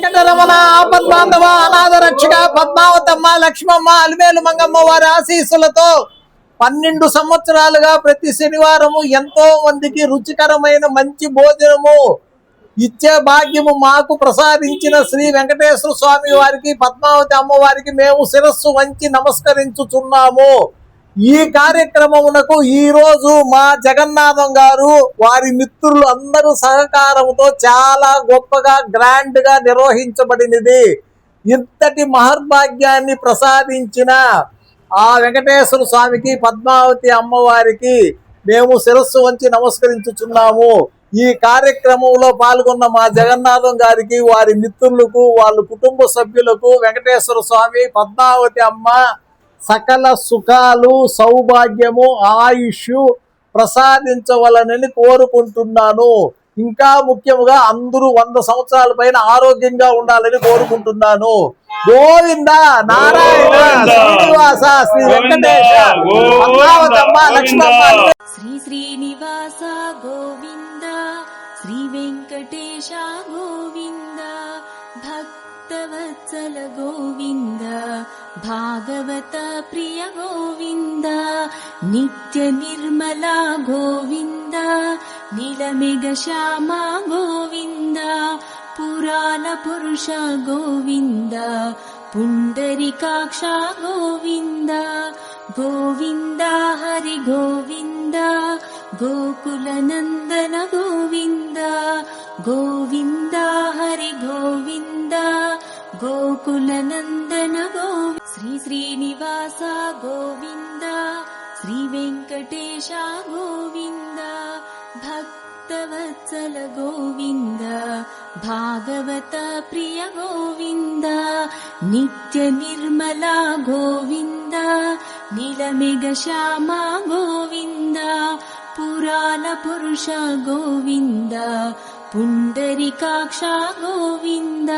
వెంకటరమణ ఆపద్బాంధవ అనాథ రక్షక పద్మావతమ్మ లక్ష్మమ్మ అలివేలు మంగమ్మ వారి ఆశీస్సులతో 12 సంవత్సరాలుగా ప్రతి శనివారము ఎంతో మందికి రుచికరమైన మంచి భోజనము ఇచ్చే భాగ్యము మాకు ప్రసాదించిన శ్రీ వెంకటేశ్వర స్వామి వారికి పద్మావతి అమ్మవారికి మేము శిరస్సు వంచి నమస్కరించుచున్నాము. ఈ కార్యక్రమమునకు ఈ రోజు మా జగన్నాథం గారు వారి మిత్రులు అందరూ సహకారంతో చాలా గొప్పగా గ్రాండ్ గా నిర్వహించబడినది. ఇంతటి మహర్భాగ్యాన్ని ప్రసాదించిన ఆ వెంకటేశ్వర స్వామికి పద్మావతి అమ్మవారికి మేము శిరస్సు వంచి నమస్కరించుచున్నాము. ఈ కార్యక్రమంలో పాల్గొన్న మా జగన్నాథం గారికి వారి మిత్రులకు వాళ్ళ కుటుంబ సభ్యులకు వెంకటేశ్వర స్వామి పద్మావతి అమ్మ సకల సుఖాలు సౌభాగ్యము ఆయుష్ ప్రసాదించవలనని కోరుకుంటున్నాను. ఇంకా ముఖ్యముగా అందరూ 100 సంవత్సరాల పైన ఆరోగ్యంగా ఉండాలని కోరుకుంటున్నాను. గోవింద నారాయణ శ్రీనివాస శ్రీ వెంకటేశ పద్మావతమ్మ లక్ష్మమ్మ. శ్రీ శ్రీనివాస గోవింద శ్రీ వెంకటేశ గోవింద భక్తవత్సల గోవింద భాగవత ప్రియ గోవింద నిత్య నిర్మల గోవింద నీలమేఘ శ్యామ గోవింద పురాణ పురుష గోవింద పుండరీకాక్ష గోవింద గోవింద హరి గోవింద గోకుల నందన గోవింద గోవింద హరి గోవింద గోకుల నందన గోవింద శ్రీ శ్రీనివాస గోవింద శ్రీ వెంకటేశ గోవింద భక్తవత్సల గోవింద భాగవత ప్రియ గోవింద నిత్య నిర్మల గోవింద నీలమేఘ శ్యామ గోవింద పురాణ పురుష గోవింద పుండరీకాక్ష గోవింద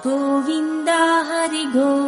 గోవింద హరి గోవింద